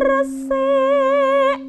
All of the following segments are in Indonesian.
Resik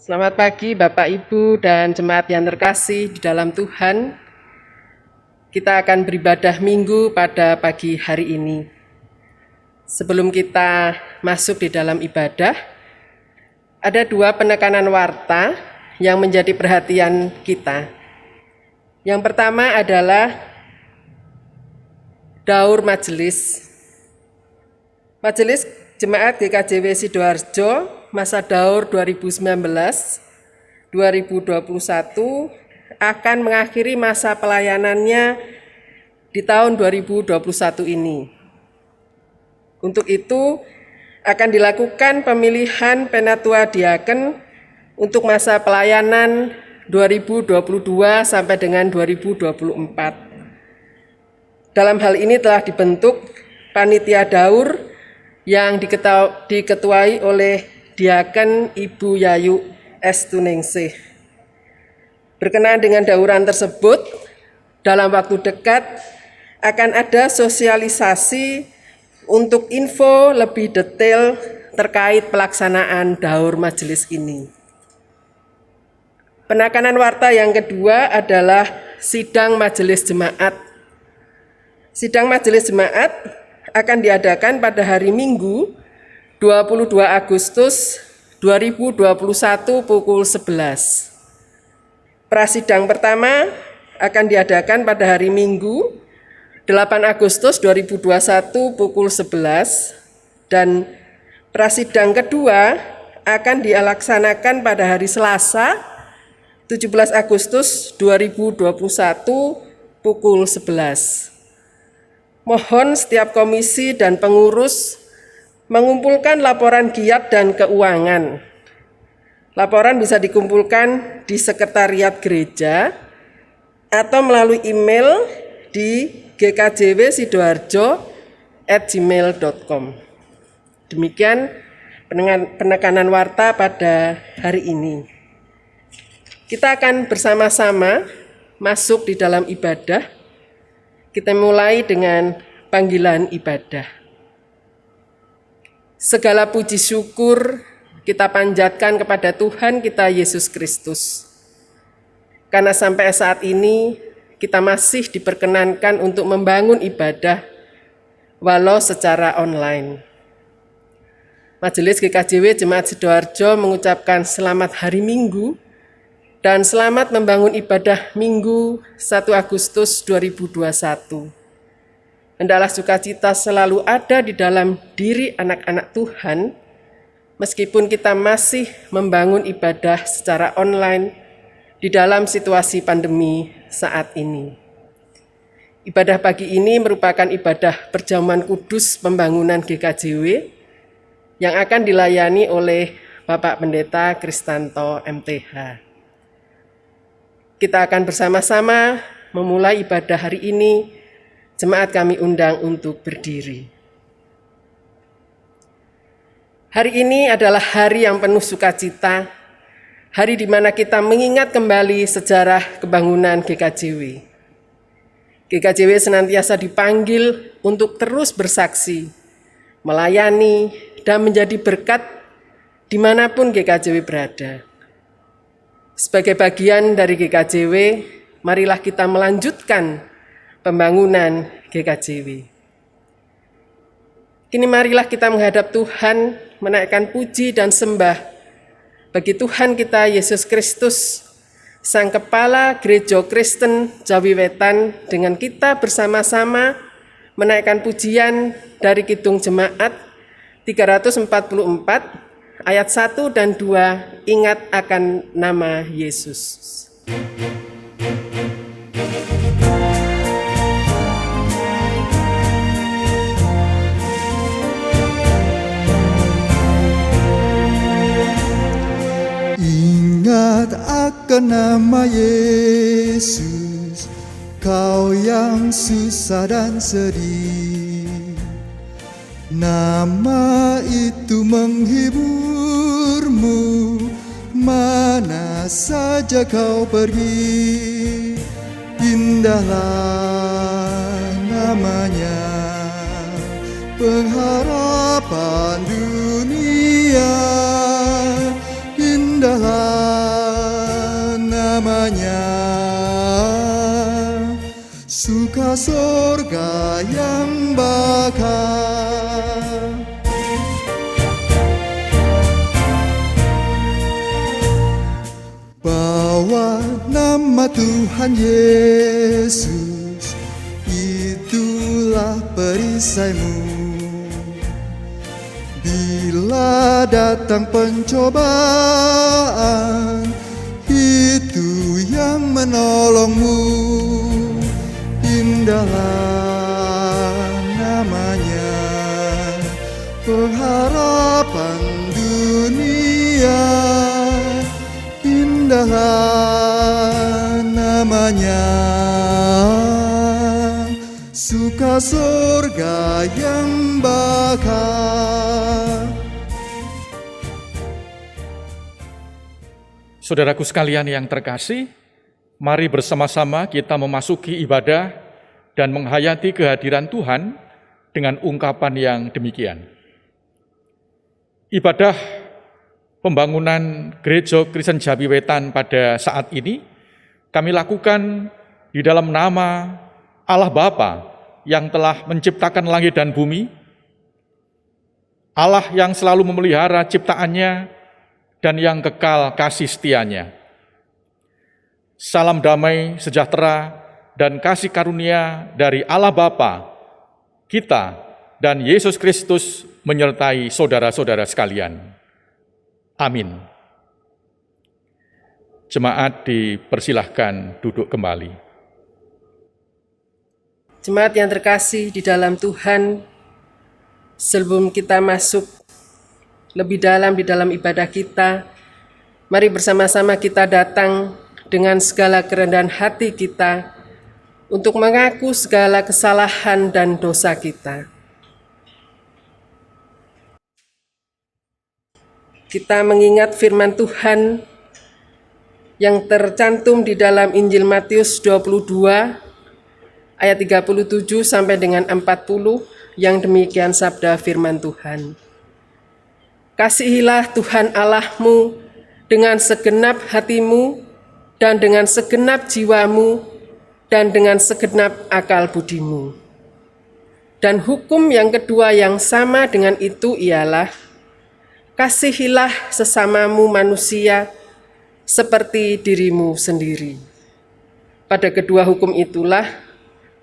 Selamat pagi Bapak Ibu dan jemaat yang terkasih di dalam Tuhan. Kita akan beribadah minggu pada pagi hari ini. Sebelum kita masuk di dalam ibadah, ada dua penekanan warta yang menjadi perhatian kita. Yang pertama adalah daur majelis. Majelis Jemaat GKJW Sidoarjo masa daur 2019-2021 akan mengakhiri masa pelayanannya di tahun 2021 ini. Untuk itu akan dilakukan pemilihan penatua diaken untuk masa pelayanan 2022 sampai dengan 2024. Dalam hal ini telah dibentuk panitia daur yang diketuai oleh Diaken Ibu Yayu S. Tuningsih. Berkenaan dengan dauran tersebut, dalam waktu dekat akan ada sosialisasi untuk info lebih detail terkait pelaksanaan daur majelis ini. Penekanan warta yang kedua adalah sidang majelis jemaat. Sidang majelis jemaat akan diadakan pada hari Minggu 22 Agustus 2021 pukul 11. Prasidang pertama akan diadakan pada hari Minggu 8 Agustus 2021 pukul 11 dan prasidang kedua akan dilaksanakan pada hari Selasa 17 Agustus 2021 pukul 11. Mohon setiap komisi dan pengurus mengumpulkan laporan giat dan keuangan. Laporan bisa dikumpulkan di sekretariat gereja atau melalui email di gkjwsidoarjo@gmail.com. Demikian penekanan warta pada hari ini. Kita akan bersama-sama masuk di dalam ibadah. Kita mulai dengan panggilan ibadah. Segala puji syukur kita panjatkan kepada Tuhan kita Yesus Kristus. Karena sampai saat ini kita masih diperkenankan untuk membangun ibadah walau secara online. Majelis GKJW Jemaat Sidoarjo mengucapkan selamat hari Minggu dan selamat membangun ibadah Minggu 1 Agustus 2021. Hendaklah sukacita selalu ada di dalam diri anak-anak Tuhan, meskipun kita masih membangun ibadah secara online di dalam situasi pandemi saat ini. Ibadah pagi ini merupakan ibadah perjamuan kudus pembangunan GKJW yang akan dilayani oleh Bapak Pendeta Kristanto MTH. Kita akan bersama-sama memulai ibadah hari ini. Jemaat kami undang untuk berdiri. Hari ini adalah hari yang penuh sukacita, hari di mana kita mengingat kembali sejarah kebangunan GKJW. GKJW senantiasa dipanggil untuk terus bersaksi, melayani, dan menjadi berkat dimanapun GKJW berada. Sebagai bagian dari GKJW, marilah kita melanjutkan pembangunan GKJW. Kini marilah kita menghadap Tuhan, menaikkan puji dan sembah bagi Tuhan kita Yesus Kristus, Sang Kepala Gereja Kristen Jawi Wetan, dengan kita bersama-sama menaikkan pujian dari Kidung Jemaat 344 ayat 1 dan 2, ingat akan nama Yesus. Ingat akan nama Yesus, kau yang susah dan sedih. Nama itu menghiburmu, mana saja kau pergi. Indahlah namanya, pengharapan dunia. Indahlah namanya, suka surga yang bakal. Bawa nama Tuhan Yesus, itulah perisaimu. Bila datang pencobaan, itu yang menolongmu. Indahlah namanya, pengharapan dunia. Indahlah namanya, suka surga yang bakal. Saudaraku sekalian yang terkasih, mari bersama-sama kita memasuki ibadah dan menghayati kehadiran Tuhan dengan ungkapan yang demikian. Ibadah pembangunan Gereja Kristen Jawi Wetan pada saat ini kami lakukan di dalam nama Allah Bapa yang telah menciptakan langit dan bumi, Allah yang selalu memelihara ciptaannya dan yang kekal kasih setianya. Salam damai, sejahtera, dan kasih karunia dari Allah Bapa, kita, dan Yesus Kristus menyertai saudara-saudara sekalian. Amin. Jemaat dipersilahkan duduk kembali. Jemaat yang terkasih di dalam Tuhan, sebelum kita masuk lebih dalam di dalam ibadah kita, mari bersama-sama kita datang dengan segala kerendahan hati kita untuk mengaku segala kesalahan dan dosa kita. Kita mengingat firman Tuhan yang tercantum di dalam Injil Matius 22 ayat 37 sampai dengan 40 yang demikian sabda firman Tuhan. Kasihilah Tuhan Allahmu dengan segenap hatimu dan dengan segenap jiwamu dan dengan segenap akal budimu. Dan hukum yang kedua yang sama dengan itu ialah kasihilah sesamamu manusia seperti dirimu sendiri. Pada kedua hukum itulah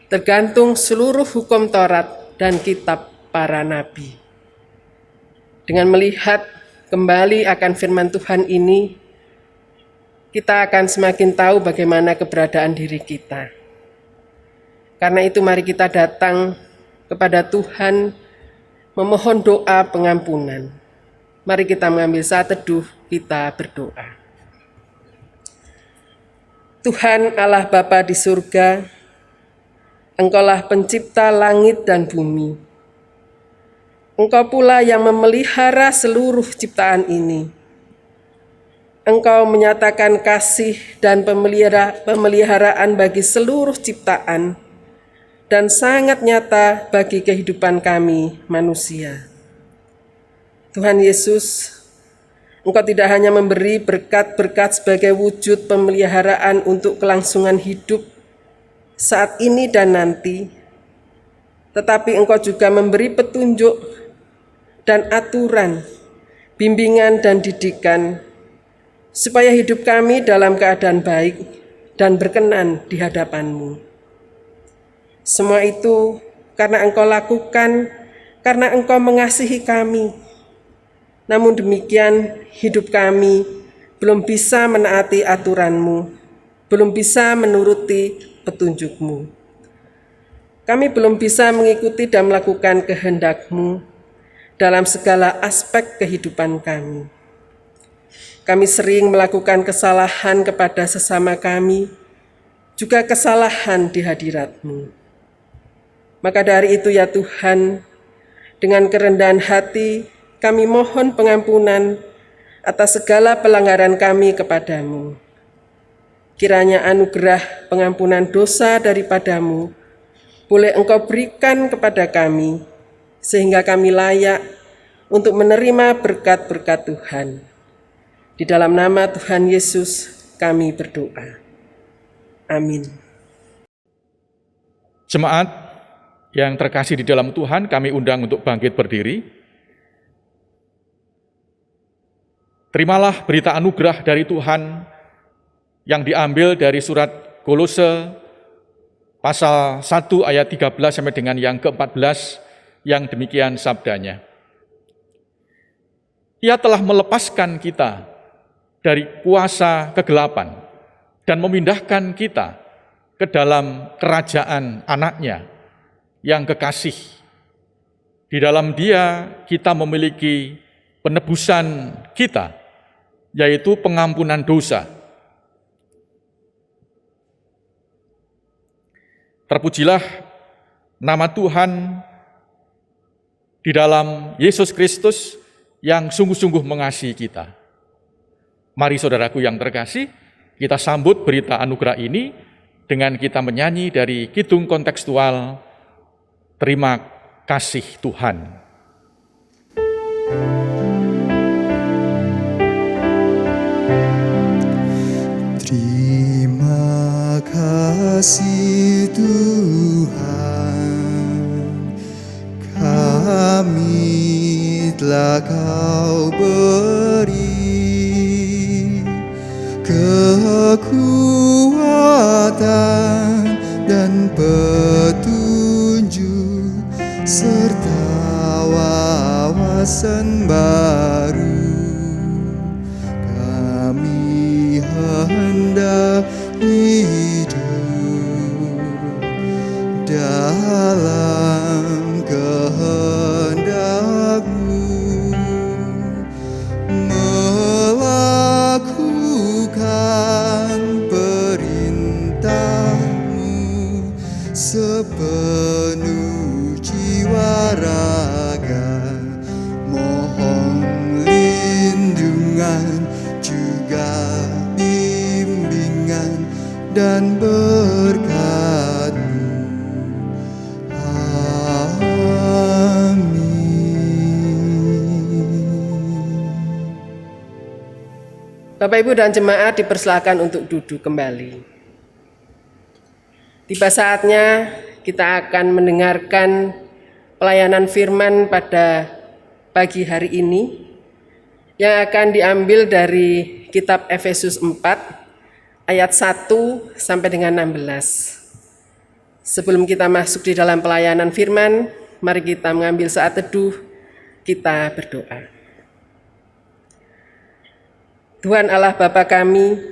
tergantung seluruh hukum Taurat dan kitab para nabi. Dengan melihat kembali akan firman Tuhan ini, kita akan semakin tahu bagaimana keberadaan diri kita. Karena itu mari kita datang kepada Tuhan memohon doa pengampunan. Mari kita mengambil saat teduh, kita berdoa. Tuhan Allah Bapa di surga, Engkaulah pencipta langit dan bumi. Engkau pula yang memelihara seluruh ciptaan ini. Engkau menyatakan kasih dan pemeliharaan bagi seluruh ciptaan dan sangat nyata bagi kehidupan kami manusia. Tuhan Yesus, Engkau tidak hanya memberi berkat-berkat sebagai wujud pemeliharaan untuk kelangsungan hidup saat ini dan nanti, tetapi Engkau juga memberi petunjuk dan aturan, bimbingan dan didikan, supaya hidup kami dalam keadaan baik dan berkenan di hadapan-Mu. Semua itu karena Engkau lakukan, karena Engkau mengasihi kami. Namun demikian, hidup kami belum bisa menaati aturan-Mu, belum bisa menuruti petunjuk-Mu. Kami belum bisa mengikuti dan melakukan kehendak-Mu dalam segala aspek kehidupan kami. Kami sering melakukan kesalahan kepada sesama kami, juga kesalahan di hadirat-Mu. Maka dari itu ya Tuhan, dengan kerendahan hati, kami mohon pengampunan atas segala pelanggaran kami kepadamu. Kiranya anugerah pengampunan dosa daripada-Mu boleh Engkau berikan kepada kami, sehingga kami layak untuk menerima berkat-berkat Tuhan. Di dalam nama Tuhan Yesus kami berdoa. Amin. Jemaat yang terkasih di dalam Tuhan, kami undang untuk bangkit berdiri. Terimalah berita anugerah dari Tuhan yang diambil dari surat Kolose pasal 1 ayat 13 sampai dengan yang ke-14, yang demikian sabdanya. Ia telah melepaskan kita dari kuasa kegelapan dan memindahkan kita ke dalam kerajaan anaknya yang kekasih. Di dalam Dia kita memiliki penebusan kita, yaitu pengampunan dosa. Terpujilah nama Tuhan di dalam Yesus Kristus yang sungguh-sungguh mengasihi kita. Mari saudaraku yang terkasih, kita sambut berita anugerah ini dengan kita menyanyi dari kidung kontekstual Terima Kasih Tuhan. Terima kasih Tuhan, kami telah Kau beri kekuatan dan petunjuk serta wawasan baru. Kami hendak hidup dalam kehendak-Mu, melakukan perintah-Mu sepenuh jiwa raga. Mohon lindungan juga bimbingan dan berkat-Mu. Bapak, Ibu, dan jemaat dipersilakan untuk duduk kembali. Tiba saatnya kita akan mendengarkan pelayanan firman pada pagi hari ini yang akan diambil dari kitab Efesus 4 ayat 1 sampai dengan 16. Sebelum kita masuk di dalam pelayanan firman, mari kita mengambil saat teduh, kita berdoa. Tuhan Allah Bapa kami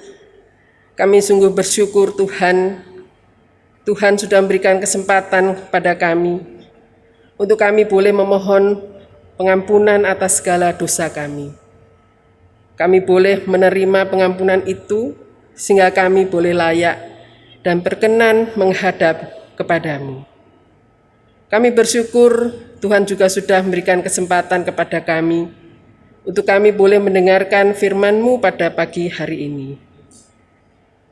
sungguh bersyukur Tuhan sudah memberikan kesempatan kepada kami untuk kami boleh memohon pengampunan atas segala dosa kami. Kami boleh menerima pengampunan itu sehingga kami boleh layak dan berkenan menghadap kepadamu. Kami bersyukur Tuhan juga sudah memberikan kesempatan kepada kami untuk kami boleh mendengarkan firman-Mu pada pagi hari ini.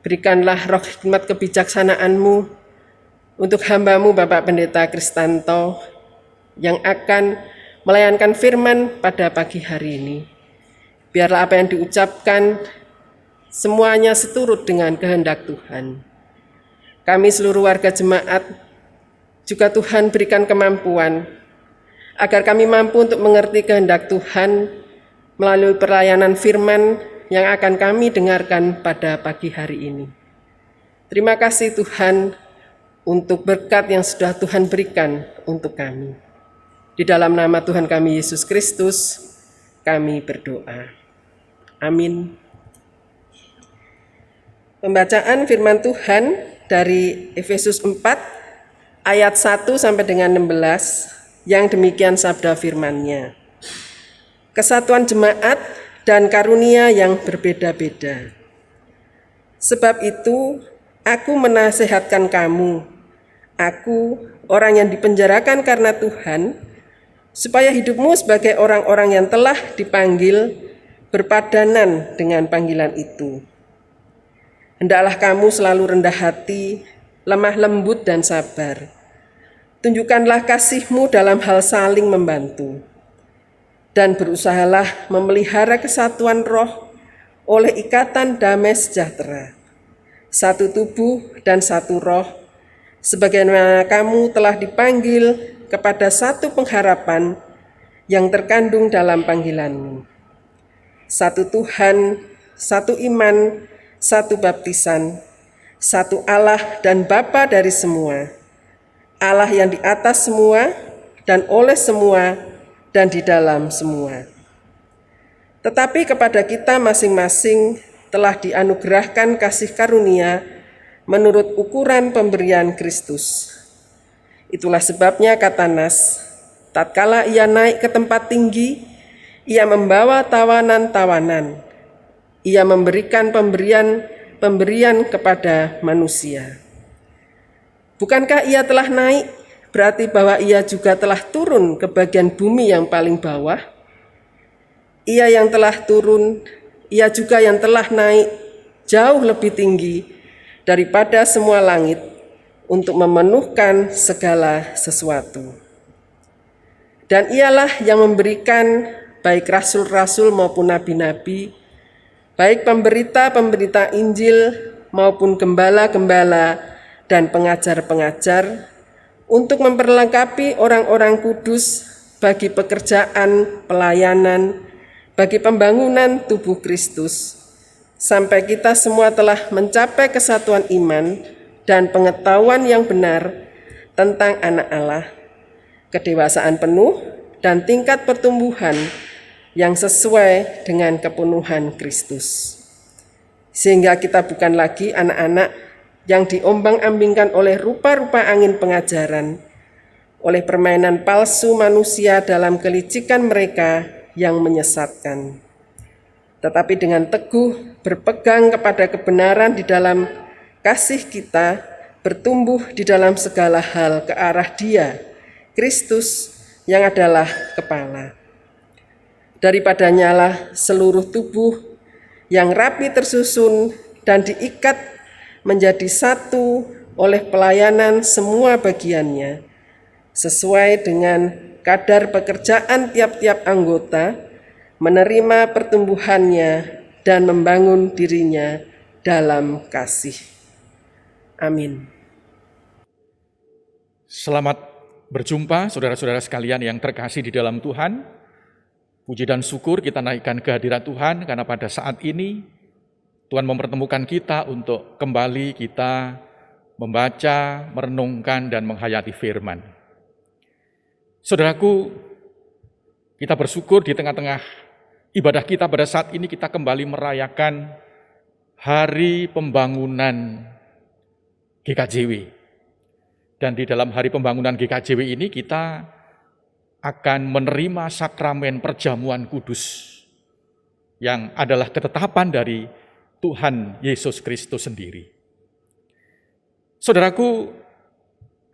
Berikanlah roh hikmat kebijaksanaan-Mu untuk hamba-Mu Bapak Pendeta Kristanto yang akan melayankan firman pada pagi hari ini. Biarlah apa yang diucapkan semuanya seturut dengan kehendak Tuhan. Kami seluruh warga jemaat juga Tuhan berikan kemampuan agar kami mampu untuk mengerti kehendak Tuhan melalui pelayanan firman yang akan kami dengarkan pada pagi hari ini. Terima kasih Tuhan untuk berkat yang sudah Tuhan berikan untuk kami. Di dalam nama Tuhan kami Yesus Kristus, kami berdoa. Amin. Pembacaan firman Tuhan dari Efesus 4 ayat 1 sampai dengan 16 yang demikian sabda firman-Nya. Kesatuan jemaat dan karunia yang berbeda-beda. Sebab itu, aku menasihatkan kamu, aku orang yang dipenjarakan karena Tuhan, supaya hidupmu sebagai orang-orang yang telah dipanggil berpadanan dengan panggilan itu. Hendaklah kamu selalu rendah hati, lemah lembut dan sabar. Tunjukkanlah kasih-Mu dalam hal saling membantu. Dan berusahalah memelihara kesatuan roh oleh ikatan damai sejahtera, satu tubuh dan satu roh, sebagaimana kamu telah dipanggil kepada satu pengharapan yang terkandung dalam panggilanmu. Satu Tuhan, satu iman, satu baptisan, satu Allah dan Bapa dari semua, Allah yang di atas semua dan oleh semua dan di dalam semua. Tetapi kepada kita masing-masing telah dianugerahkan kasih karunia menurut ukuran pemberian Kristus. Itulah sebabnya kata Nas, tatkala ia naik ke tempat tinggi, ia membawa tawanan-tawanan. Ia memberikan pemberian kepada manusia. Bukankah ia telah naik, berarti bahwa ia juga telah turun ke bagian bumi yang paling bawah? Ia yang telah turun, ia juga yang telah naik jauh lebih tinggi daripada semua langit untuk memenuhkan segala sesuatu. Dan ialah yang memberikan baik rasul-rasul maupun nabi-nabi, baik pemberita-pemberita Injil maupun gembala-gembala dan pengajar-pengajar, untuk memperlengkapi orang-orang kudus bagi pekerjaan pelayanan, bagi pembangunan tubuh Kristus, sampai kita semua telah mencapai kesatuan iman dan pengetahuan yang benar tentang Anak Allah, kedewasaan penuh dan tingkat pertumbuhan yang sesuai dengan kepenuhan Kristus. Sehingga kita bukan lagi anak-anak yang diombang-ambingkan oleh rupa-rupa angin pengajaran, oleh permainan palsu manusia dalam kelicikan mereka yang menyesatkan. Tetapi dengan teguh berpegang kepada kebenaran di dalam kasih kita, bertumbuh di dalam segala hal ke arah Dia, Kristus yang adalah kepala. Daripadanya lah seluruh tubuh yang rapi tersusun dan diikat menjadi satu oleh pelayanan semua bagiannya, sesuai dengan kadar pekerjaan tiap-tiap anggota, menerima pertumbuhannya dan membangun dirinya dalam kasih. Amin. Selamat berjumpa saudara-saudara sekalian yang terkasih di dalam Tuhan. Puji dan syukur kita naikkan kehadirat Tuhan karena pada saat ini Tuhan mempertemukan kita untuk kembali kita membaca, merenungkan, dan menghayati firman. Saudaraku, kita bersyukur di tengah-tengah ibadah kita pada saat ini kita kembali merayakan Hari Pembangunan GKJW. Dan di dalam Hari Pembangunan GKJW ini kita akan menerima sakramen perjamuan kudus yang adalah ketetapan dari Tuhan Yesus Kristus sendiri. Saudaraku,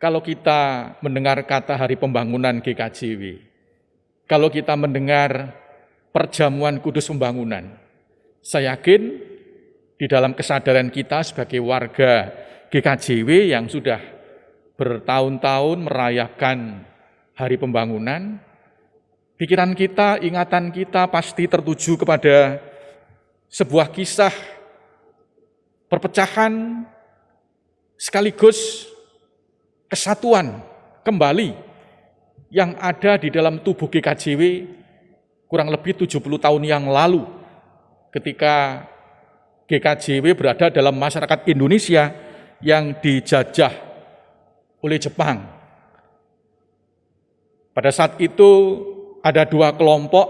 kalau kita mendengar kata Hari Pembangunan GKJW, kalau kita mendengar perjamuan kudus pembangunan, saya yakin di dalam kesadaran kita sebagai warga GKJW yang sudah bertahun-tahun merayakan Hari Pembangunan, pikiran kita, ingatan kita pasti tertuju kepada sebuah kisah perpecahan sekaligus kesatuan kembali yang ada di dalam tubuh GKJW kurang lebih 70 tahun yang lalu ketika GKJW berada dalam masyarakat Indonesia yang dijajah oleh Jepang. Pada saat itu ada dua kelompok,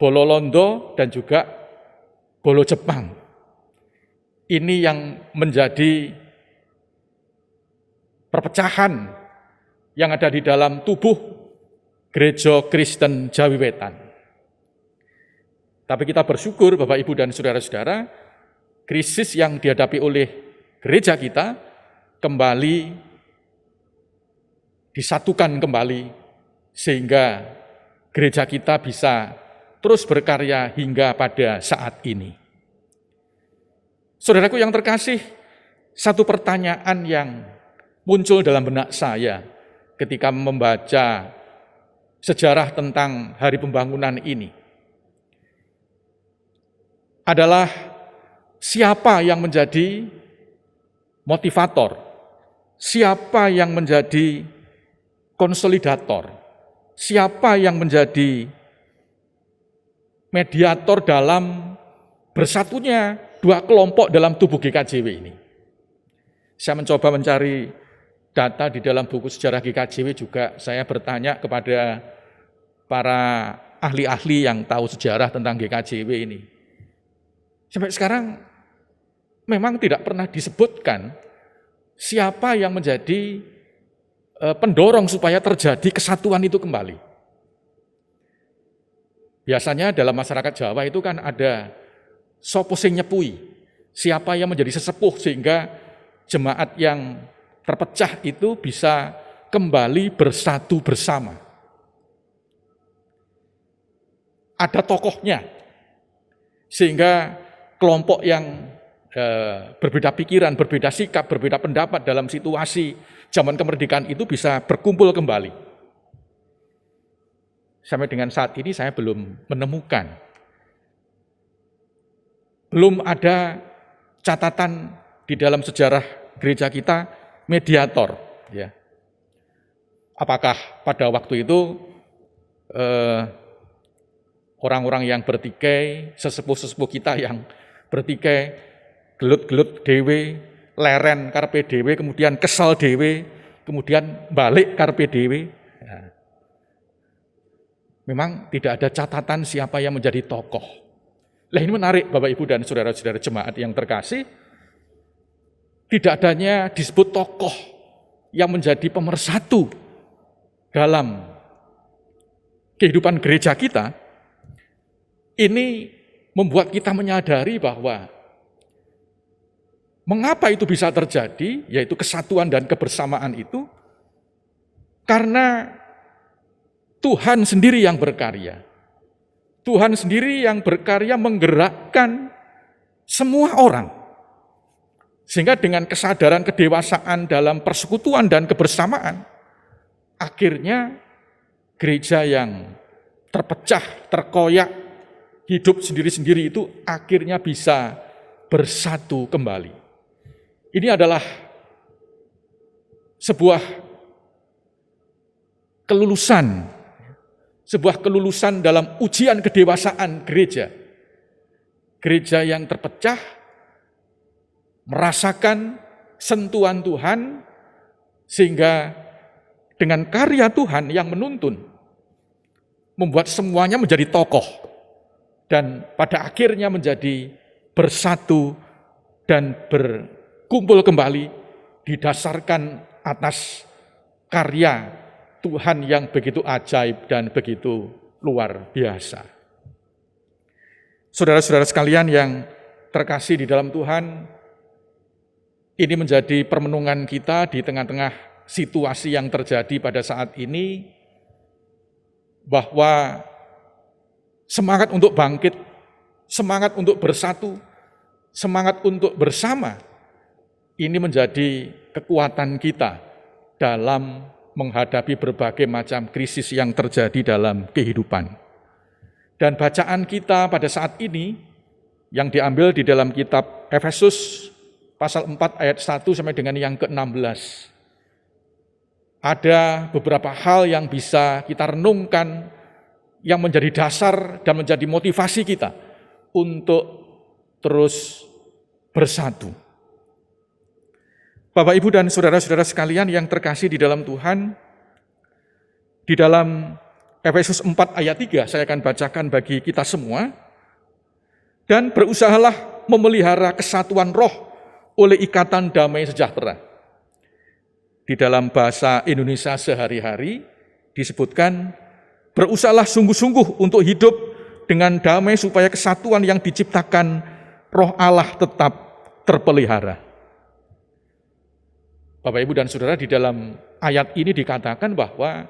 Bolo Londo dan juga Bolo Jepang. Ini yang menjadi perpecahan yang ada di dalam tubuh Gereja Kristen Jawi Wetan. Tapi kita bersyukur Bapak Ibu dan saudara-saudara, krisis yang dihadapi oleh gereja kita kembali disatukan kembali sehingga gereja kita bisa terus berkarya hingga pada saat ini. Saudaraku yang terkasih, satu pertanyaan yang muncul dalam benak saya ketika membaca sejarah tentang Hari Pembangunan ini. adalah siapa yang menjadi motivator, siapa yang menjadi konsolidator, siapa yang menjadi mediator dalam bersatunya dua kelompok dalam tubuh GKJW ini. Saya mencoba mencari data di dalam buku sejarah GKJW juga, saya bertanya kepada para ahli-ahli yang tahu sejarah tentang GKJW ini. Sampai sekarang memang tidak pernah disebutkan siapa yang menjadi pendorong supaya terjadi kesatuan itu kembali. Biasanya dalam masyarakat Jawa itu kan ada sopo sing nyepui, siapa yang menjadi sesepuh sehingga jemaat yang terpecah itu bisa kembali bersatu bersama. Ada tokohnya, sehingga kelompok yang berbeda pikiran, berbeda sikap, berbeda pendapat dalam situasi zaman kemerdekaan itu bisa berkumpul kembali. Sampai dengan saat ini saya belum menemukan, belum ada catatan di dalam sejarah gereja kita mediator. Ya. Apakah pada waktu itu orang-orang yang bertikai, sesepuh-sesepuh kita yang bertikai, gelut-gelut dewe, leren karpe dewe, kemudian kesal dewe, kemudian balik karpe dewe. Ya. Memang tidak ada catatan siapa yang menjadi tokoh. Lah ini menarik Bapak Ibu dan saudara-saudara jemaat yang terkasih, tidak adanya disebut tokoh yang menjadi pemersatu dalam kehidupan gereja kita. Ini membuat kita menyadari bahwa mengapa itu bisa terjadi, yaitu kesatuan dan kebersamaan itu, karena Tuhan sendiri yang berkarya. Tuhan sendiri yang berkarya menggerakkan semua orang. Sehingga dengan kesadaran kedewasaan dalam persekutuan dan kebersamaan, akhirnya gereja yang terpecah, terkoyak, hidup sendiri-sendiri itu akhirnya bisa bersatu kembali. Ini adalah sebuah kelulusan dalam ujian kedewasaan gereja. Gereja yang terpecah, merasakan sentuhan Tuhan, sehingga dengan karya Tuhan yang menuntun, membuat semuanya menjadi tokoh, dan pada akhirnya menjadi bersatu dan berkumpul kembali, didasarkan atas karya Tuhan yang begitu ajaib dan begitu luar biasa. Saudara-saudara sekalian yang terkasih di dalam Tuhan, ini menjadi permenungan kita di tengah-tengah situasi yang terjadi pada saat ini, bahwa semangat untuk bangkit, semangat untuk bersatu, semangat untuk bersama, ini menjadi kekuatan kita dalam menghadapi berbagai macam krisis yang terjadi dalam kehidupan. Dan bacaan kita pada saat ini yang diambil di dalam kitab Efesus pasal 4 ayat 1 sampai dengan yang ke-16. Ada beberapa hal yang bisa kita renungkan yang menjadi dasar dan menjadi motivasi kita untuk terus bersatu. Bapak, Ibu, dan saudara-saudara sekalian yang terkasih di dalam Tuhan, di dalam Efesus 4 ayat 3, saya akan bacakan bagi kita semua. Dan berusahalah memelihara kesatuan roh oleh ikatan damai sejahtera. Di dalam bahasa Indonesia sehari-hari disebutkan, berusahalah sungguh-sungguh untuk hidup dengan damai supaya kesatuan yang diciptakan roh Allah tetap terpelihara. Bapak, Ibu, dan Saudara, di dalam ayat ini dikatakan bahwa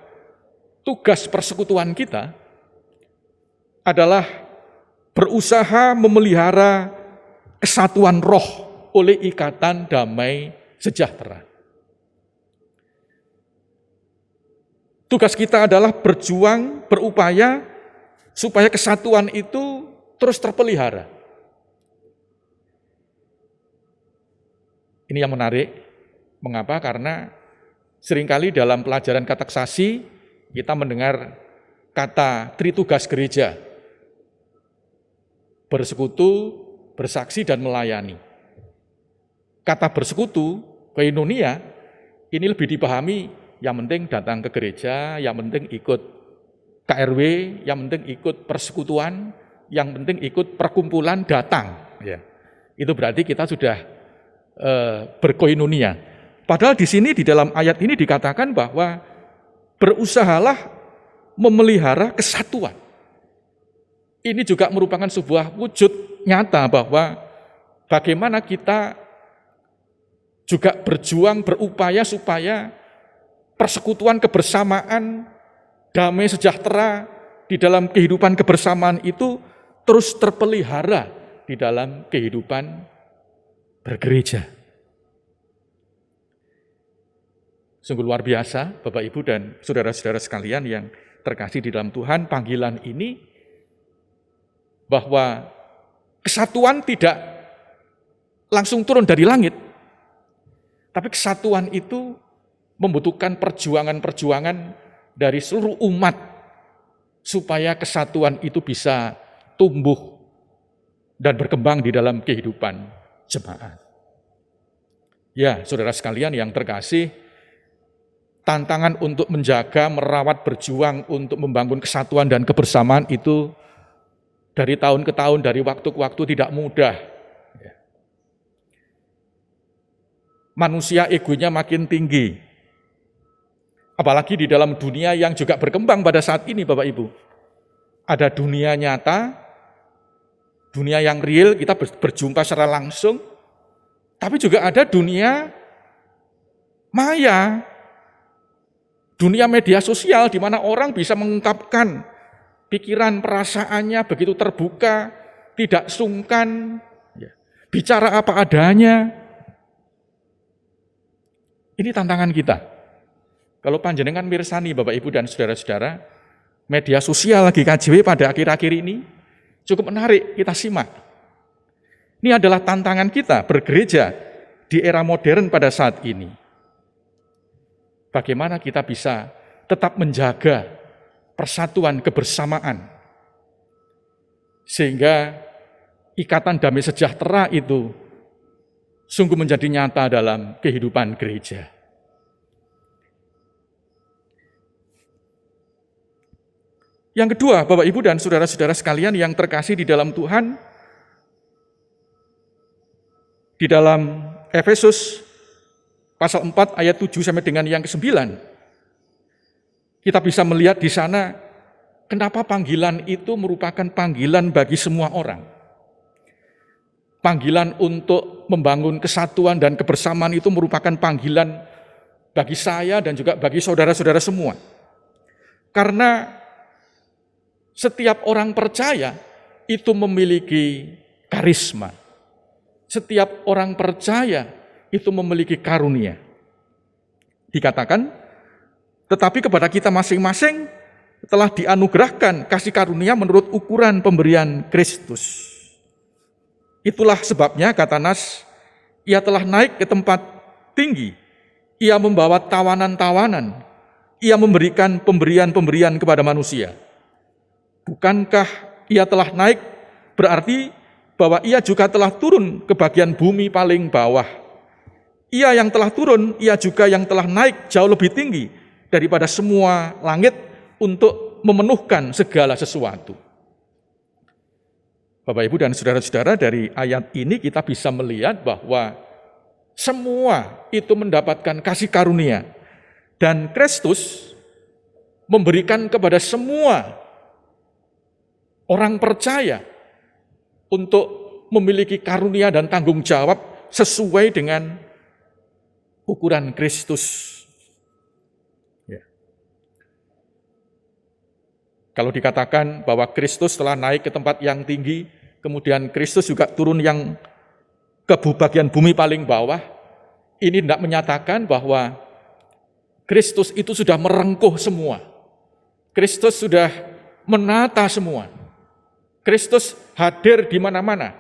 tugas persekutuan kita adalah berusaha memelihara kesatuan roh oleh ikatan damai sejahtera. Tugas kita adalah berjuang, berupaya supaya kesatuan itu terus terpelihara. Ini yang menarik. Mengapa? Karena seringkali dalam pelajaran kateksasi kita mendengar kata tritugas gereja. Bersekutu, bersaksi, dan melayani. Kata bersekutu, koinonia, ini lebih dipahami yang penting datang ke gereja, yang penting ikut KRW, yang penting ikut persekutuan, yang penting ikut perkumpulan datang. Ya. Itu berarti kita sudah berkoinonia. Padahal di sini di dalam ayat ini dikatakan bahwa berusahalah memelihara kesatuan. Ini juga merupakan sebuah wujud nyata bahwa bagaimana kita juga berjuang, berupaya supaya persekutuan kebersamaan, damai sejahtera di dalam kehidupan kebersamaan itu terus terpelihara di dalam kehidupan bergereja. Sungguh luar biasa Bapak Ibu dan saudara-saudara sekalian yang terkasih di dalam Tuhan, panggilan ini bahwa kesatuan tidak langsung turun dari langit, tapi kesatuan itu membutuhkan perjuangan-perjuangan dari seluruh umat supaya kesatuan itu bisa tumbuh dan berkembang di dalam kehidupan jemaat. Ya, saudara sekalian yang terkasih, tantangan untuk menjaga, merawat, berjuang untuk membangun kesatuan dan kebersamaan itu dari tahun ke tahun, dari waktu ke waktu tidak mudah. Manusia egonya makin tinggi. Apalagi di dalam dunia yang juga berkembang pada saat ini Bapak Ibu. Ada dunia nyata, dunia yang real, kita berjumpa secara langsung, tapi juga ada dunia maya, dunia media sosial di mana orang bisa mengungkapkan pikiran, perasaannya begitu terbuka, tidak sungkan, bicara apa adanya. Ini tantangan kita. Kalau panjenengan mirsani Bapak Ibu dan saudara-saudara, media sosial lagi KJW pada akhir-akhir ini cukup menarik, kita simak. Ini adalah tantangan kita bergereja di era modern pada saat ini. Bagaimana kita bisa tetap menjaga persatuan kebersamaan sehingga ikatan damai sejahtera itu sungguh menjadi nyata dalam kehidupan gereja. Yang kedua, Bapak Ibu dan saudara-saudara sekalian yang terkasih di dalam Tuhan, di dalam Efesus pasal 4 ayat 7 sampai dengan yang ke-9, kita bisa melihat di sana kenapa panggilan itu merupakan panggilan bagi semua orang. Panggilan untuk membangun kesatuan dan kebersamaan itu merupakan panggilan bagi saya dan juga bagi saudara-saudara semua. Karena setiap orang percaya itu memiliki karisma. Setiap orang percaya itu memiliki karunia. Dikatakan, tetapi kepada kita masing-masing telah dianugerahkan kasih karunia menurut ukuran pemberian Kristus. Itulah sebabnya kata Nas, ia telah naik ke tempat tinggi, ia membawa tawanan-tawanan, ia memberikan pemberian-pemberian kepada manusia. Bukankah ia telah naik berarti bahwa ia juga telah turun ke bagian bumi paling bawah. Ia yang telah turun, ia juga yang telah naik jauh lebih tinggi daripada semua langit untuk memenuhkan segala sesuatu. Bapak Ibu dan saudara-saudara, dari ayat ini kita bisa melihat bahwa semua itu mendapatkan kasih karunia. Dan Kristus memberikan kepada semua orang percaya untuk memiliki karunia dan tanggung jawab sesuai dengan ukuran Kristus. Ya. Kalau dikatakan bahwa Kristus telah naik ke tempat yang tinggi, kemudian Kristus juga turun yang ke bagian bumi paling bawah, ini tidak menyatakan bahwa Kristus itu sudah merengkuh semua. Kristus sudah menata semua. Kristus hadir di mana-mana.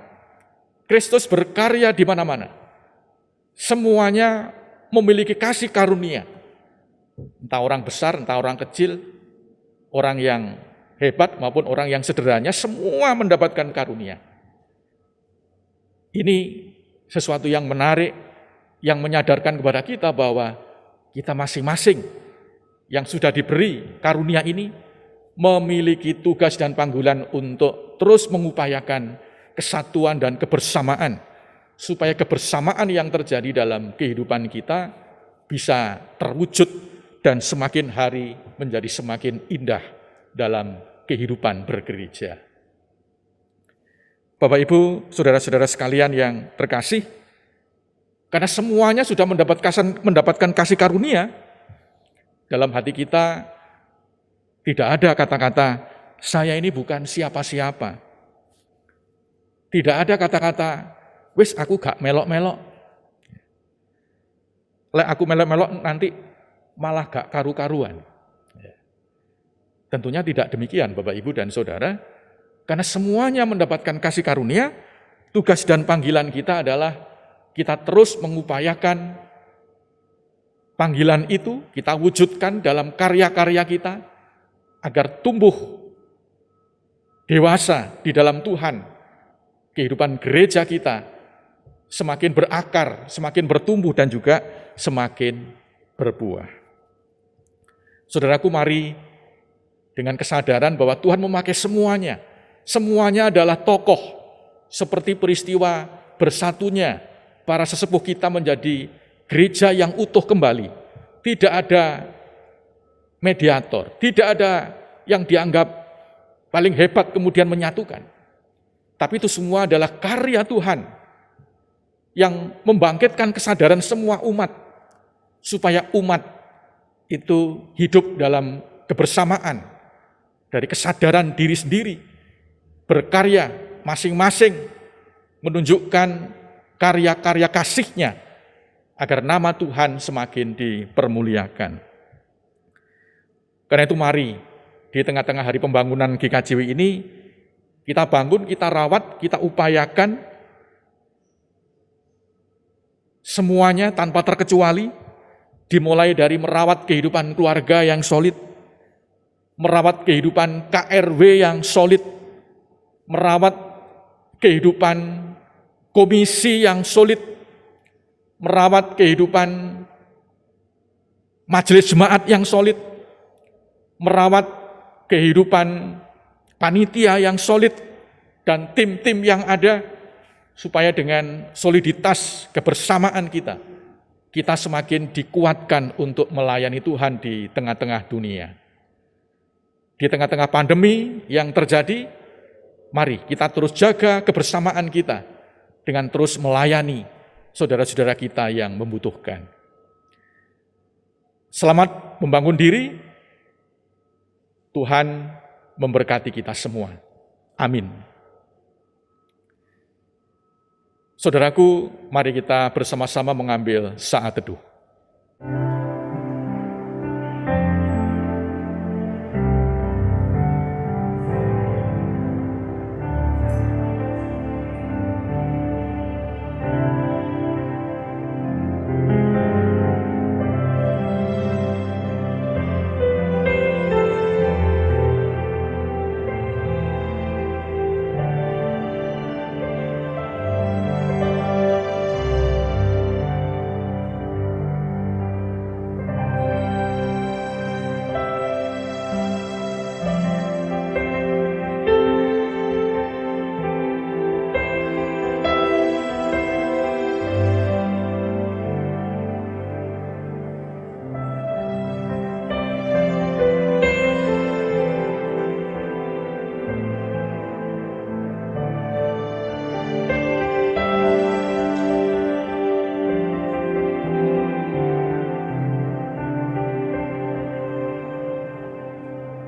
Kristus berkarya di mana-mana. semuanya memiliki kasih karunia. Entah orang besar, entah orang kecil, orang yang hebat maupun orang yang sederhana, semua mendapatkan karunia. Ini sesuatu yang menarik, yang menyadarkan kepada kita bahwa kita masing-masing yang sudah diberi karunia ini memiliki tugas dan panggilan untuk terus mengupayakan kesatuan dan kebersamaan, supaya kebersamaan yang terjadi dalam kehidupan kita bisa terwujud dan semakin hari menjadi semakin indah dalam kehidupan bergereja. Bapak, Ibu, saudara-saudara sekalian yang terkasih, karena semuanya sudah mendapatkan kasih karunia, dalam hati kita tidak ada kata-kata, saya ini bukan siapa-siapa. Tidak ada kata-kata, wis aku gak melok-melok. Lek aku melok-melok nanti malah gak karu-karuan. Tentunya tidak demikian Bapak, Ibu, dan Saudara, karena semuanya mendapatkan kasih karunia, tugas dan panggilan kita adalah kita terus mengupayakan panggilan itu, kita wujudkan dalam karya-karya kita, agar tumbuh dewasa di dalam Tuhan. Kehidupan gereja kita semakin berakar, semakin bertumbuh, dan juga semakin berbuah. Saudaraku, mari dengan kesadaran bahwa Tuhan memakai semuanya. Semuanya adalah tokoh, seperti peristiwa bersatunya para sesepuh kita menjadi gereja yang utuh kembali. Tidak ada mediator, tidak ada yang dianggap paling hebat kemudian menyatukan. Tapi itu semua adalah karya Tuhan yang membangkitkan kesadaran semua umat, supaya umat itu hidup dalam kebersamaan, dari kesadaran diri sendiri, berkarya masing-masing, menunjukkan karya-karya kasih-Nya, agar nama Tuhan semakin dipermuliakan. Karena itu mari, di tengah-tengah hari pembangunan GKJW ini, kita bangun, kita rawat, kita upayakan semuanya tanpa terkecuali, dimulai dari merawat kehidupan keluarga yang solid, merawat kehidupan KRW yang solid, merawat kehidupan komisi yang solid, merawat kehidupan majelis jemaat yang solid, merawat kehidupan panitia yang solid, dan tim-tim yang ada, supaya dengan soliditas kebersamaan kita semakin dikuatkan untuk melayani Tuhan di tengah-tengah dunia. Di tengah-tengah pandemi yang terjadi, mari kita terus jaga kebersamaan kita dengan terus melayani saudara-saudara kita yang membutuhkan. Selamat membangun diri. Tuhan memberkati kita semua. Amin. Saudaraku, mari kita bersama-sama mengambil saat teduh.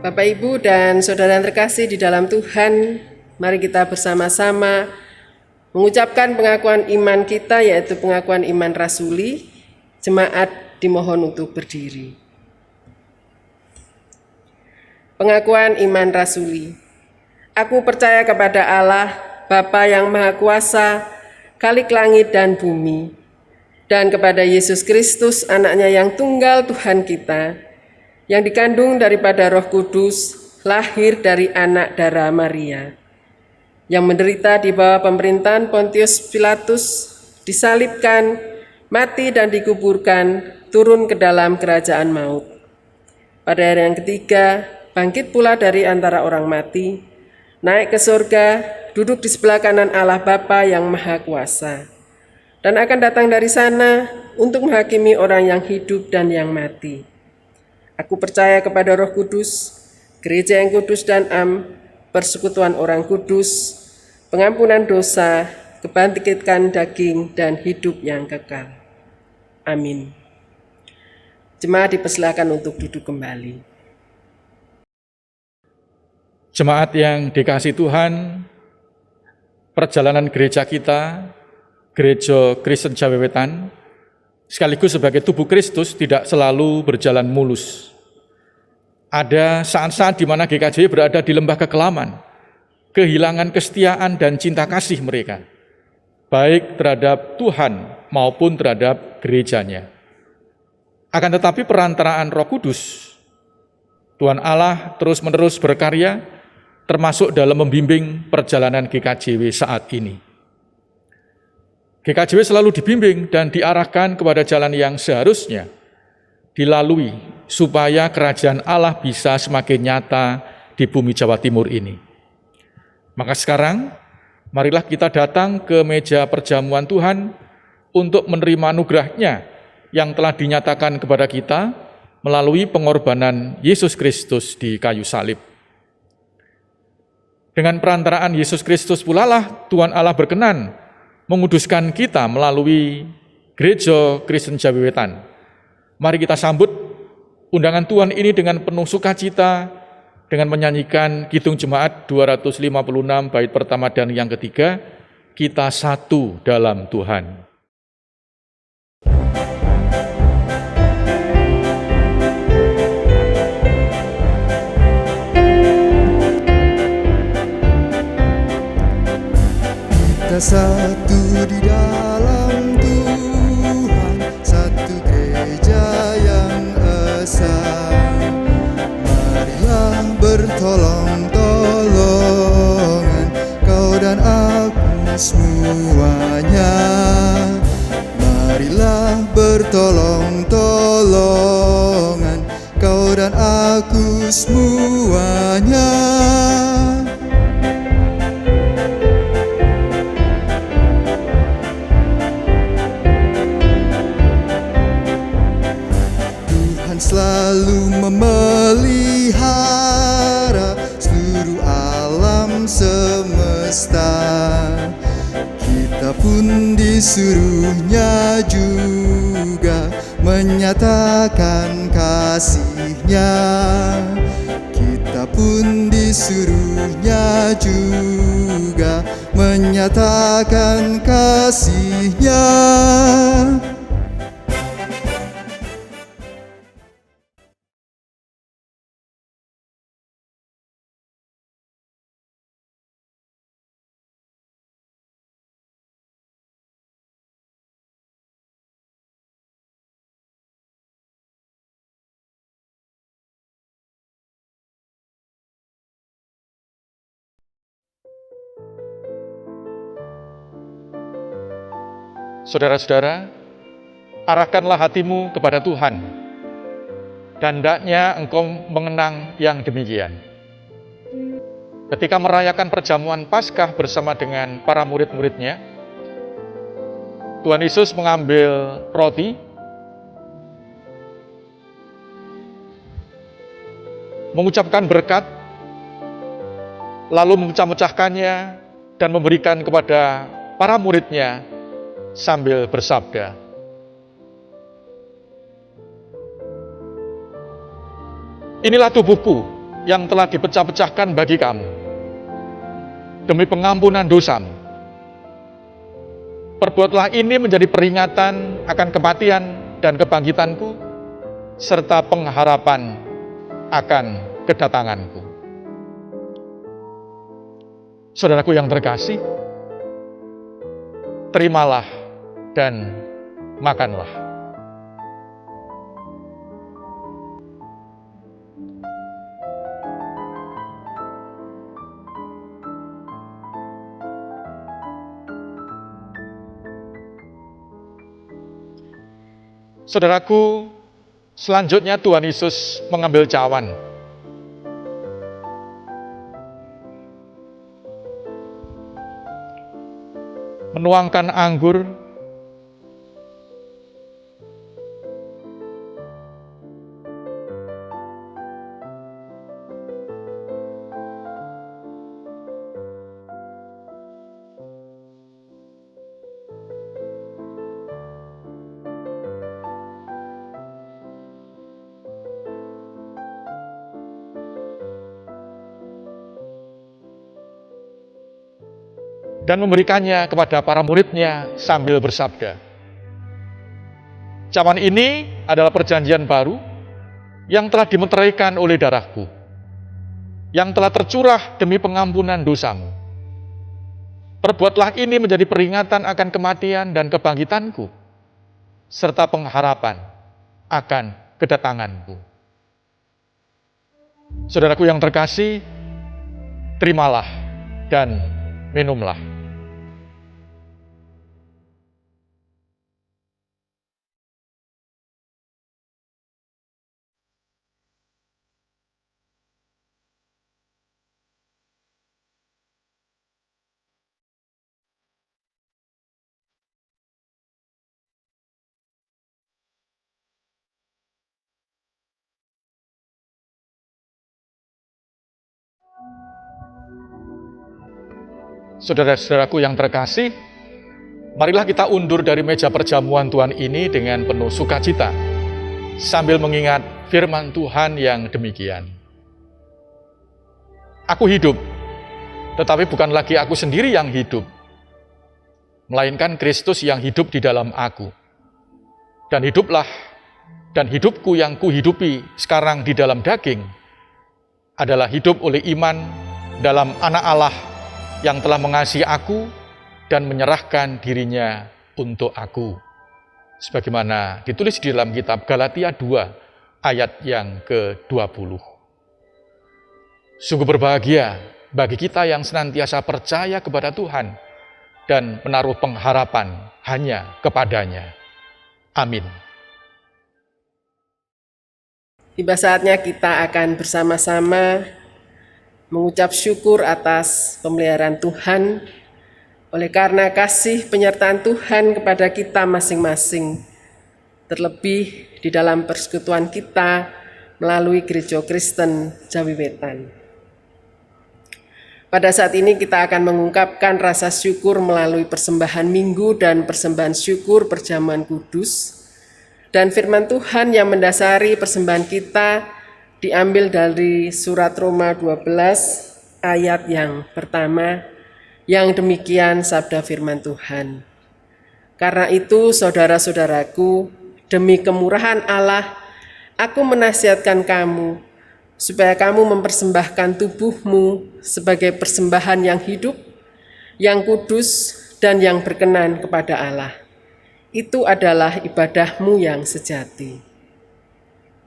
Bapak, Ibu, dan saudara yang terkasih di dalam Tuhan, mari kita bersama-sama mengucapkan pengakuan iman kita, yaitu pengakuan iman rasuli. Jemaat dimohon untuk berdiri. Pengakuan iman rasuli. Aku percaya kepada Allah, Bapa yang Maha Kuasa, Khalik langit dan bumi, dan kepada Yesus Kristus, anaknya yang tunggal Tuhan kita, yang dikandung daripada Roh Kudus, lahir dari anak darah Maria, yang menderita di bawah pemerintahan Pontius Pilatus, disalibkan, mati dan dikuburkan, turun ke dalam kerajaan maut. Pada hari yang ketiga, bangkit pula dari antara orang mati, naik ke surga, duduk di sebelah kanan Allah Bapa yang Maha Kuasa, dan akan datang dari sana untuk menghakimi orang yang hidup dan yang mati. Aku percaya kepada Roh Kudus, gereja yang kudus dan persekutuan orang kudus, pengampunan dosa, kebangkitan daging, dan hidup yang kekal. Amin. Jemaat dipersilakan untuk duduk kembali. Jemaat yang dikasihi Tuhan, perjalanan gereja kita, Gereja Kristen Jawi Wetan, sekaligus sebagai tubuh Kristus tidak selalu berjalan mulus. Ada saat-saat di mana GKJW berada di lembah kekelaman, kehilangan kesetiaan dan cinta kasih mereka, baik terhadap Tuhan maupun terhadap gerejanya. Akan tetapi perantaraan Roh Kudus, Tuhan Allah terus-menerus berkarya, termasuk dalam membimbing perjalanan GKJW saat ini. GKJW selalu dibimbing dan diarahkan kepada jalan yang seharusnya dilalui supaya kerajaan Allah bisa semakin nyata di bumi Jawa Timur ini. Maka sekarang, marilah kita datang ke meja perjamuan Tuhan untuk menerima anugerah-Nya yang telah dinyatakan kepada kita melalui pengorbanan Yesus Kristus di kayu salib. Dengan perantaraan Yesus Kristus pula lah Tuhan Allah berkenan menguduskan kita melalui Gereja Kristen Jawi Wetan. Mari kita sambut undangan Tuhan ini dengan penuh sukacita, dengan menyanyikan Kidung Jemaat 256 bait pertama dan yang ketiga, Kita Satu Dalam Tuhan. Kita satu di dalam Tuhan, satu gereja yang esa. Marilah bertolong-tolongan, kau dan aku semuanya. Marilah bertolong-tolongan, kau dan aku semuanya. Selalu memelihara seluruh alam semesta. Kita pun disuruhnya juga menyatakan kasih-Nya. Kita pun disuruhnya juga menyatakan kasih-Nya. Saudara-saudara, arahkanlah hatimu kepada Tuhan, dan hendaknya engkau mengenang yang demikian. Ketika merayakan perjamuan Paskah bersama dengan para murid-muridnya, Tuhan Yesus mengambil roti, mengucapkan berkat, lalu memecah-mecahkannya dan memberikan kepada para muridnya sambil bersabda, "Inilah tubuhku yang telah dipecah-pecahkan bagi kamu, demi pengampunan dosamu. Perbuatlah ini menjadi peringatan akan kematian dan kebangkitanku, serta pengharapan akan kedatanganku." Saudaraku yang terkasih, terimalah dan makanlah. Saudaraku, selanjutnya Tuhan Yesus mengambil cawan. Menuangkan anggur, dan memberikannya kepada para muridnya sambil bersabda, "Cawan ini adalah perjanjian baru yang telah dimeteraikan oleh darahku, yang telah tercurah demi pengampunan dosamu. Perbuatlah ini menjadi peringatan akan kematian dan kebangkitanku, serta pengharapan akan kedatanganku." Saudaraku yang terkasih, terimalah dan minumlah. Saudara-saudaraku yang terkasih, marilah kita undur dari meja perjamuan Tuhan ini dengan penuh sukacita, sambil mengingat firman Tuhan yang demikian. Aku hidup, tetapi bukan lagi aku sendiri yang hidup, melainkan Kristus yang hidup di dalam aku. Dan hidupku yang kuhidupi sekarang di dalam daging, adalah hidup oleh iman dalam Anak Allah yang telah mengasihi aku dan menyerahkan dirinya untuk aku. Sebagaimana ditulis di dalam kitab Galatia 2 ayat yang ke-20. Sungguh berbahagia bagi kita yang senantiasa percaya kepada Tuhan dan menaruh pengharapan hanya kepadanya. Amin. Tiba saatnya kita akan bersama-sama mengucap syukur atas pemeliharaan Tuhan, oleh karena kasih penyertaan Tuhan kepada kita masing-masing, terlebih di dalam persekutuan kita melalui Gereja Kristen Jawi Wetan. Pada saat ini kita akan mengungkapkan rasa syukur melalui persembahan minggu dan persembahan syukur perjamuan kudus, dan firman Tuhan yang mendasari persembahan kita diambil dari surat Roma 12 ayat yang pertama, yang demikian sabda firman Tuhan. Karena itu saudara-saudaraku, demi kemurahan Allah, aku menasihatkan kamu, supaya kamu mempersembahkan tubuhmu sebagai persembahan yang hidup, yang kudus, dan yang berkenan kepada Allah. Itu adalah ibadahmu yang sejati.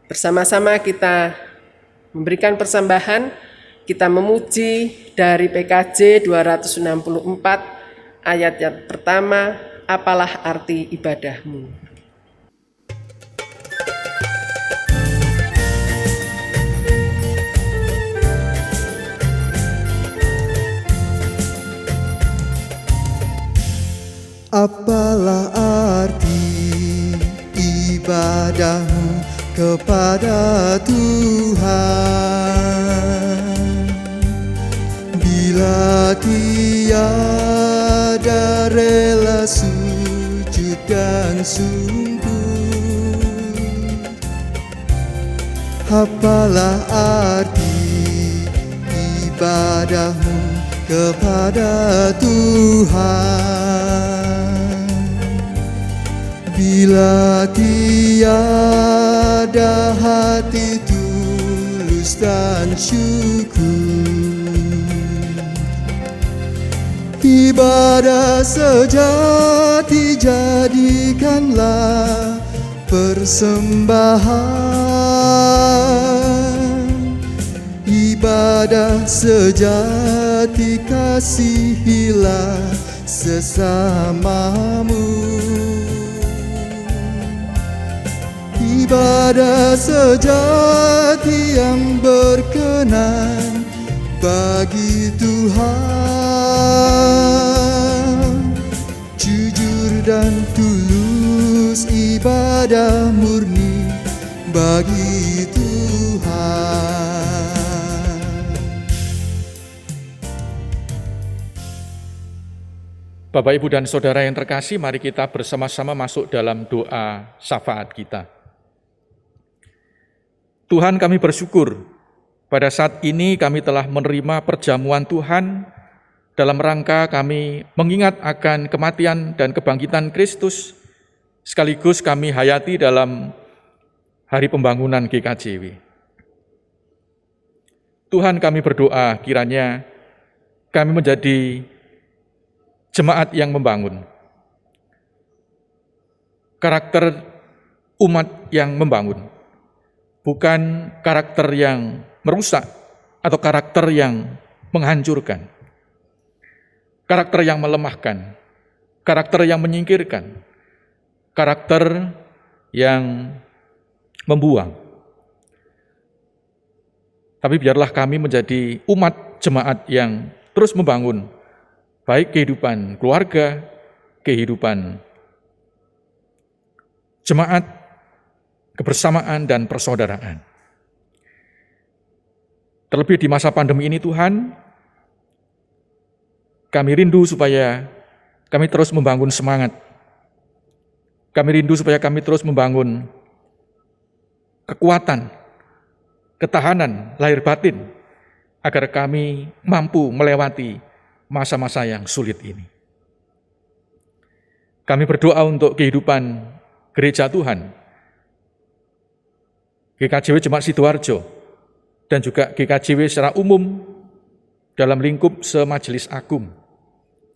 Bersama-sama kita memberikan persembahan, kita memuji dari PKJ 264 ayat yang pertama, apalah arti ibadahmu. Apalah arti ibadahmu kepada Tuhan, bila tiada rela sujud dan sungguh. Apalah arti ibadahmu kepada Tuhan, bila tiada hati tulus dan syukur. Ibadah sejati jadikanlah persembahan. Ibadah sejati kasihilah sesamamu. Ibadah sejati yang berkenan bagi Tuhan, jujur dan tulus ibadah murni bagi Tuhan. Bapak, Ibu, dan Saudara yang terkasih, mari kita bersama-sama masuk dalam doa syafaat kita. Tuhan, kami bersyukur pada saat ini kami telah menerima perjamuan Tuhan dalam rangka kami mengingat akan kematian dan kebangkitan Kristus, sekaligus kami hayati dalam hari pembangunan GKJW. Tuhan, kami berdoa kiranya kami menjadi jemaat yang membangun, karakter umat yang membangun, bukan karakter yang merusak atau karakter yang menghancurkan, karakter yang melemahkan, karakter yang menyingkirkan, karakter yang membuang. Tapi biarlah kami menjadi umat jemaat yang terus membangun, baik kehidupan keluarga, kehidupan jemaat, kebersamaan, dan persaudaraan. Terlebih di masa pandemi ini Tuhan, kami rindu supaya kami terus membangun semangat. Kami rindu supaya kami terus membangun kekuatan, ketahanan lahir batin, agar kami mampu melewati masa-masa yang sulit ini. Kami berdoa untuk kehidupan gereja Tuhan, GKJW Jemaat Sidoarjo, dan juga GKJW secara umum dalam lingkup semajelis agung.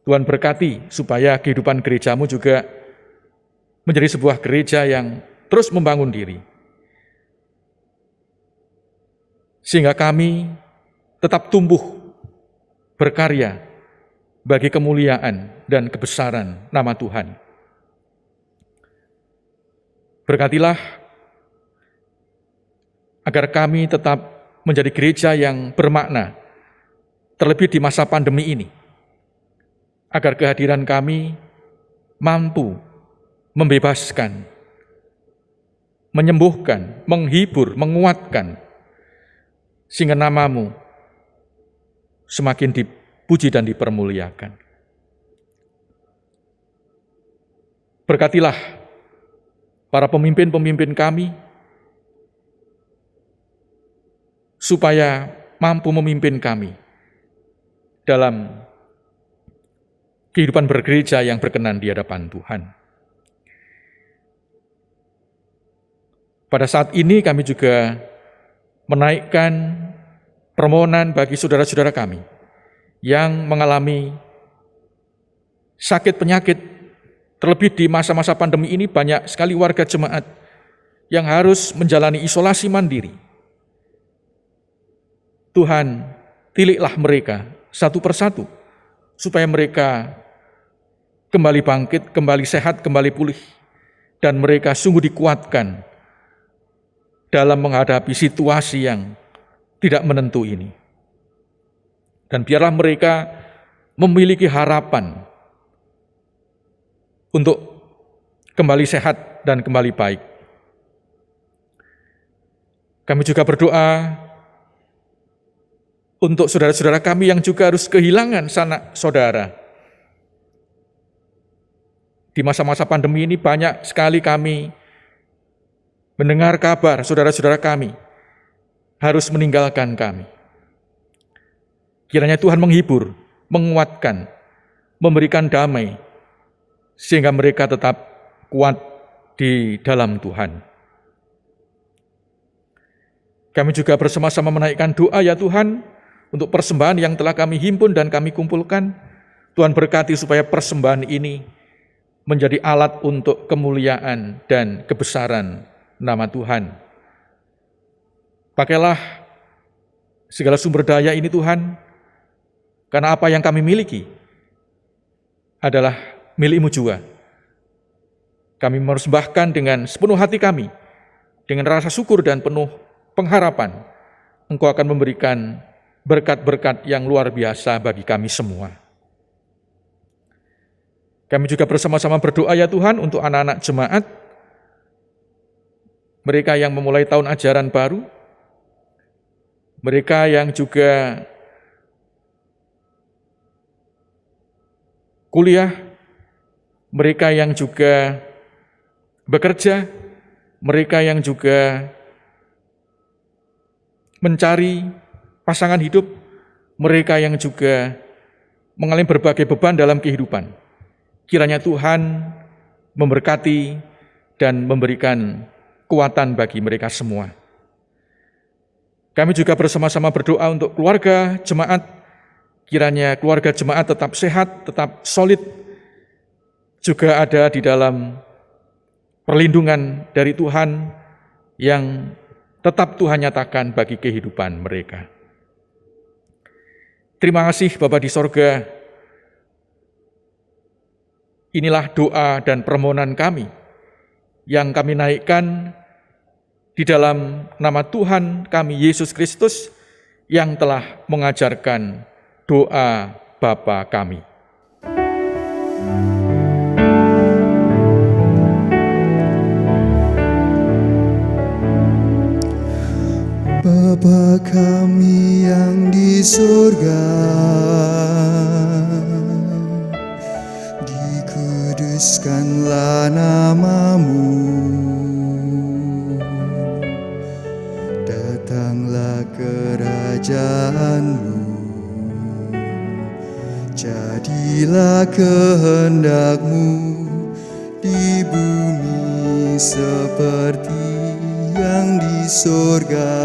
Tuhan berkati supaya kehidupan gerejamu juga menjadi sebuah gereja yang terus membangun diri, sehingga kami tetap tumbuh berkarya bagi kemuliaan dan kebesaran nama Tuhan. Berkatilah agar kami tetap menjadi gereja yang bermakna, terlebih di masa pandemi ini, agar kehadiran kami mampu membebaskan, menyembuhkan, menghibur, menguatkan, sehingga namamu semakin dipuji dan dipermuliakan. Berkatilah para pemimpin-pemimpin kami, supaya mampu memimpin kami dalam kehidupan bergereja yang berkenan di hadapan Tuhan. Pada saat ini kami juga menaikkan permohonan bagi saudara-saudara kami yang mengalami sakit penyakit, terlebih di masa-masa pandemi ini banyak sekali warga jemaat yang harus menjalani isolasi mandiri. Tuhan, tiliklah mereka satu persatu, supaya mereka kembali bangkit, kembali sehat, kembali pulih, dan mereka sungguh dikuatkan dalam menghadapi situasi yang tidak menentu ini. Dan biarlah mereka memiliki harapan untuk kembali sehat dan kembali baik. Kami juga berdoa untuk saudara-saudara kami yang juga harus kehilangan sanak saudara. Di masa-masa pandemi ini banyak sekali kami mendengar kabar saudara-saudara kami harus meninggalkan kami. Kiranya Tuhan menghibur, menguatkan, memberikan damai, sehingga mereka tetap kuat di dalam Tuhan. Kami juga bersama-sama menaikkan doa ya Tuhan, untuk persembahan yang telah kami himpun dan kami kumpulkan, Tuhan berkati supaya persembahan ini menjadi alat untuk kemuliaan dan kebesaran nama Tuhan. Pakailah segala sumber daya ini Tuhan, karena apa yang kami miliki adalah milik-Mu juga. Kami mempersembahkan dengan sepenuh hati kami, dengan rasa syukur dan penuh pengharapan, Engkau akan memberikan berkat-berkat yang luar biasa bagi kami semua. Kami juga bersama-sama berdoa ya Tuhan untuk anak-anak jemaat, mereka yang memulai tahun ajaran baru, mereka yang juga kuliah, mereka yang juga bekerja, mereka yang juga mencari pasangan hidup, mereka yang juga mengalami berbagai beban dalam kehidupan. Kiranya Tuhan memberkati dan memberikan kekuatan bagi mereka semua. Kami juga bersama-sama berdoa untuk keluarga jemaat, kiranya keluarga jemaat tetap sehat, tetap solid, juga ada di dalam perlindungan dari Tuhan yang tetap Tuhan nyatakan bagi kehidupan mereka. Terima kasih Bapa di sorga. Inilah doa dan permohonan kami yang kami naikkan di dalam nama Tuhan kami Yesus Kristus yang telah mengajarkan doa Bapa kami. Bapa kami yang di surga, dikuduskanlah nama-Mu, datanglah kerajaan-Mu, jadilah kehendak-Mu di bumi seperti yang di surga.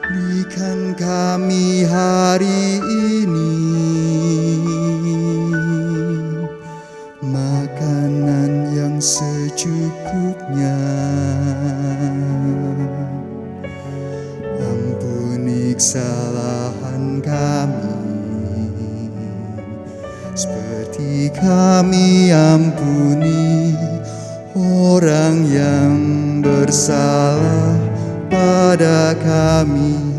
Berikan kami hari ini makanan yang secukupnya. Ampuni kesalahan kami seperti kami ampuni orang yang bersalah pada kami.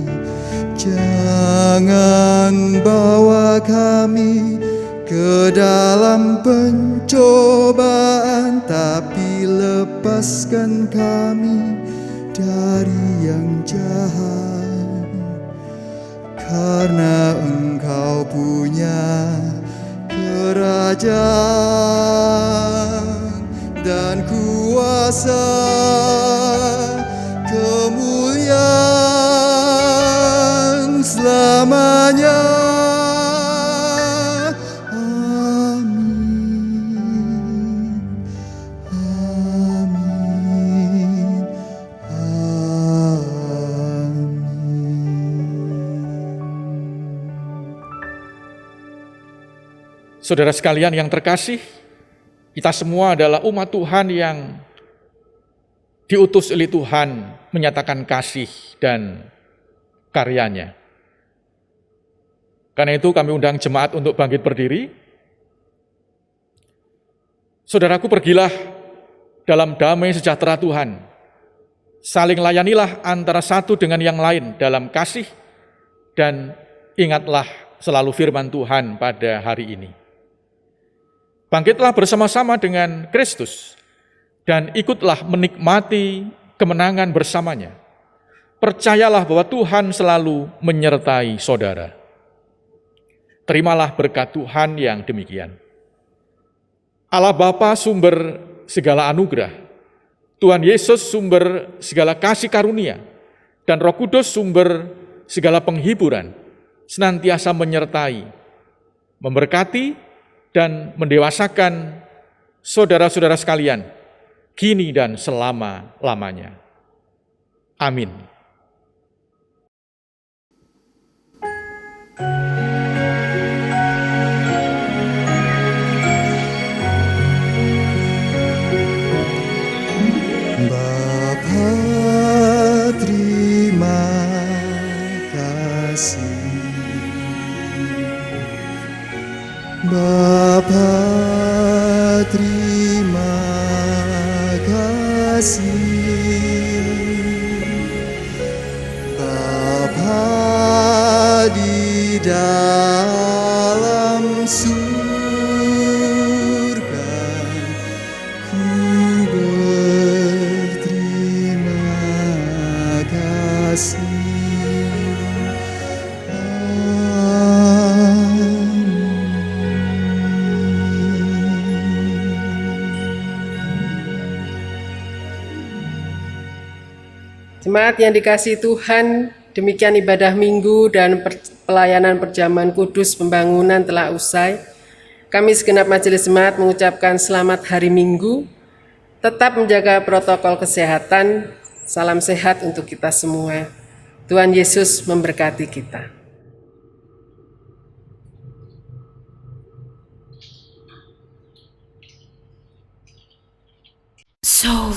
Jangan bawa kami ke dalam pencobaan, tapi lepaskan kami dari yang jahat. Karena Engkau punya kerajaan dan kuasa, kemuliaan selamanya. Amin. Amin. Amin. Saudara sekalian yang terkasih, kita semua adalah umat Tuhan yang diutus oleh Tuhan menyatakan kasih dan karyanya. Karena itu kami undang jemaat untuk bangkit berdiri. Saudaraku, pergilah dalam damai sejahtera Tuhan. Saling layanilah antara satu dengan yang lain dalam kasih, dan ingatlah selalu firman Tuhan pada hari ini. Bangkitlah bersama-sama dengan Kristus dan ikutlah menikmati kemenangan bersamanya. Percayalah bahwa Tuhan selalu menyertai saudara. Terimalah berkat Tuhan yang demikian. Allah Bapa sumber segala anugerah, Tuhan Yesus sumber segala kasih karunia, dan Roh Kudus sumber segala penghiburan, senantiasa menyertai, memberkati, dan mendewasakan saudara-saudara sekalian, kini dan selama-lamanya. Amin. Bapa, terima kasih. Bapa di dalam surga, ku berterima kasih. Jemaat yang dikasihi Tuhan, demikian ibadah minggu dan pelayanan perjamuan kudus pembangunan telah usai. Kami segenap majelis jemaat mengucapkan selamat hari Minggu, tetap menjaga protokol kesehatan, salam sehat untuk kita semua. Tuhan Yesus memberkati kita. So